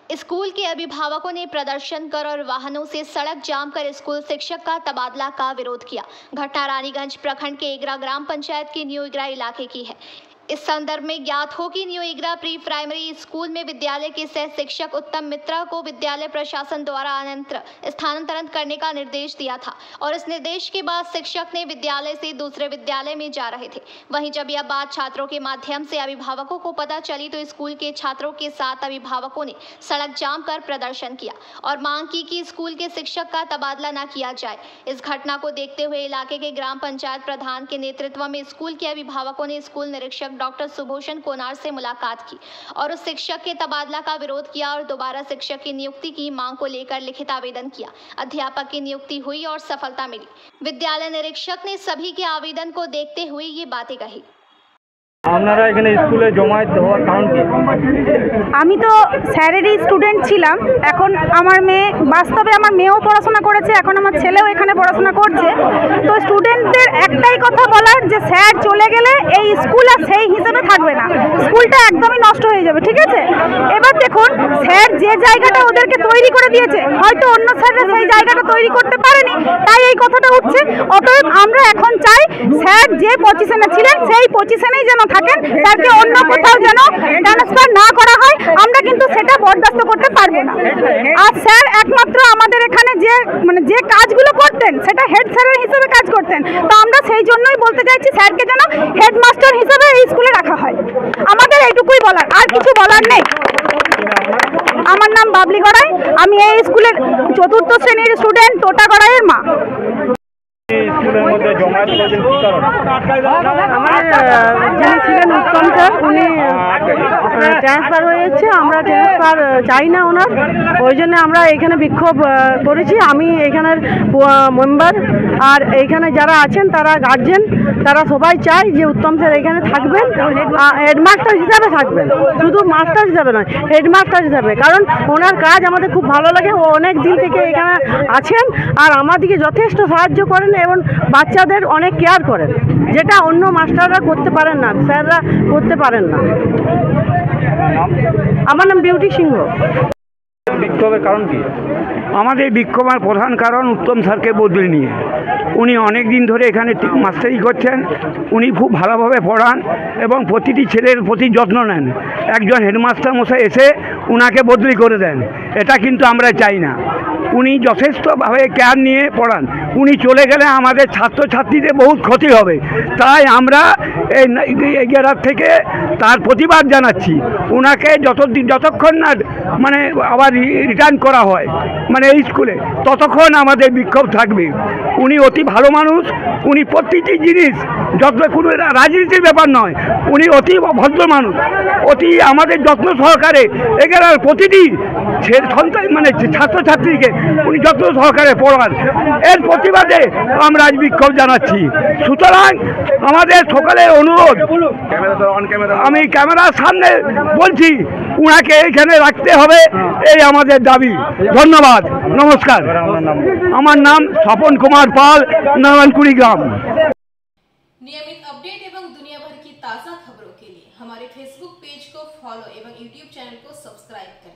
School के अभिभावकों ने प्रदर्शन कर और वाहनों से सड़क जाम कर स्कूल शिक्षक का तबादला का विरोध किया। घटना रानीगंज प्रखंड के इगरा ग्राम पंचायत के न्यू इगरा इलाके की है। इस संदर्भ में ज्ञात हो कि न्यू इगरा प्री प्राइमरी स्कूल में विद्यालय के सह शिक्षक उत्तम मित्रा को विद्यालय प्रशासन द्वारा अन्यत्र स्थानांतरण करने का निर्देश दिया था और इस निर्देश के बाद शिक्षक ने विद्यालय से दूसरे विद्यालय में जा रहे थे। वहीं जब यह बात छात्रों के माध्यम से अभिभावकों को पता चली तो स्कूल के छात्रों के साथ अभिभावकों ने सड़क जाम कर प्रदर्शन किया और मांग की कि स्कूल के शिक्षक का तबादला न किया जाए। इस घटना को देखते हुए इलाके के ग्राम पंचायत प्रधान के नेतृत्व में स्कूल के अभिभावकों ने स्कूल निरीक्षक डॉक्टर सुभूषण कोनार से मुलाकात की और उस शिक्षक के तबादला का विरोध किया और दोबारा शिक्षक की नियुक्ति की मांग को लेकर लिखित आवेदन किया। अध्यापक की नियुक्ति हुई और सफलता मिली। विद्यालय निरीक्षक ने सभी के आवेदन को देखते हुए ये बातें कही। আপনারা এখানে স্কুলে জমায়েত হওয়ার কারণ কি? আমি তো স্যারেরই স্টুডেন্ট ছিলাম। এখন আমার মেয়ে, বাস্তবে আমার মেয়েও পড়াশোনা করেছে, এখন আমার ছেলেও এখানে পড়াশোনা করছে। তো স্টুডেন্টদের একটাই কথা বলার যে স্যার চলে গেলে এই স্কুল আর সেই হিসেবে থাকবে না, স্কুলটা একদমই নষ্ট হয়ে যাবে। ঠিক আছে, এবার দেখুন স্যার যে জায়গাটা ওদেরকে তৈরি করে দিয়েছে, হয়তো অন্য স্যাররা সেই জায়গাটা তৈরি করতে পারেনি, তাই এই কথাটা উঠছে। অতএব আমরা এখন চাই স্যার যে পজিশনে ছিলেন সেই পজিশনেই যেন থাকেন, স্যারকে অন্য কোথাও যেন ট্রান্সফার না করা হয়। আমরা কিন্তু সেটা বরদাস্ত করতে পারবো না। আর স্যার একমাত্র আমাদের এখানে যে কাজগুলো করতেন সেটা হেড স্যারের হিসেবে কাজ করতেন। তো আমরা সেই জন্যই বলতে চাইছি স্যারকে যেন হেডমাস্টার হিসেবে এই স্কুলে রাখা হয়। আমাদের এইটুকুই বলার, আর কিছু বলার নেই। আমার নাম বাবলি গড়াই, আমি এই স্কুলের 4র্থ শ্রেণীর স্টুডেন্ট, টোটা গড়াইয়ের মা। স্কুলের মধ্যে জমায়েত করেছেন কি কারণ? আমার যিনি ছিলেন উত্তম স্যার, উনি ট্রান্সফার হয়েছে, আমরা ট্রান্সফার চাই না ওনার, ওই জন্য আমরা এখানে বিক্ষোভ করেছি। আমি এখানের মেম্বার আর এইখানে যারা আছেন তারা গার্জেন, তারা সবাই চাই যে উত্তম স্যার এখানে থাকবেন, হেডমাস্টার হিসাবে থাকবেন, শুধু মাস্টার হিসাবে নয়, হেডমাস্টার হিসাবে। কারণ ওনার কাজ আমাদের খুব ভালো লাগে, ও অনেক দিন থেকে এখানে আছেন আর আমাদেরকে যথেষ্ট সাহায্য করেন এবং বাচ্চাদের অনেক কেয়ার করেন, যেটা অন্য মাস্টাররা করতে পারেন না, স্যাররা করতে পারেন না। আমার নাম বিউটি সিংহ। বিক্ষোভের কারণ কি? আমাদের বিক্ষোভের প্রধান কারণ উত্তম স্যারকে বদলে নিয়ে। উনি অনেক দিন ধরে এখানে মাস্টারি করছেন, উনি খুব ভালোভাবে পড়ান এবং প্রতিটি ছেলের প্রতি যত্ন নেন। একজন হেডমাস্টার মশাই এসে উনাকে বদলি করে দেন, এটা কিন্তু আমরা চাই না। উনি যথেষ্টভাবে কেয়ার নিয়ে পড়ান, উনি চলে গেলে আমাদের ছাত্রছাত্রীদের বহুত ক্ষতি হবে। তাই আমরা এই এগারার থেকে তার প্রতিবাদ জানাচ্ছি। ওনাকে যতক্ষণ না মানে আবার রিটার্ন করা হয় মানে এই স্কুলে, ততক্ষণ আমাদের বিক্ষোভ থাকবে। উনি অতি ভালো মানুষ, উনি প্রতিটি জিনিস কোনো রাজনীতির ব্যাপার নয়, উনি অতি ভদ্র মানুষ, অতি আমাদের যত্ন সহকারে এগারার প্রতিটি সন্তান মানে ছাত্রছাত্রীকে উনি যত্ন সহকারে পড়ান। এর প্রতিবাদে আমরা আজ বিক্ষোভ জানাচ্ছি। সুতরাং আমাদের সকলের অনুরোধ, আমি ক্যামেরার সামনে বলছি, উনাকে এখানে রাখতে হবে, এই আমাদের দাবি। ধন্যবাদ, নমস্কার। আমার নাম স্বপন কুমার पाल, नारायणपुरी ग्राम। नियमित अपडेट एवं दुनिया भर की ताज़ा खबरों के लिए हमारे फेसबुक पेज को फॉलो एवं यूट्यूब चैनल को सब्सक्राइब करें।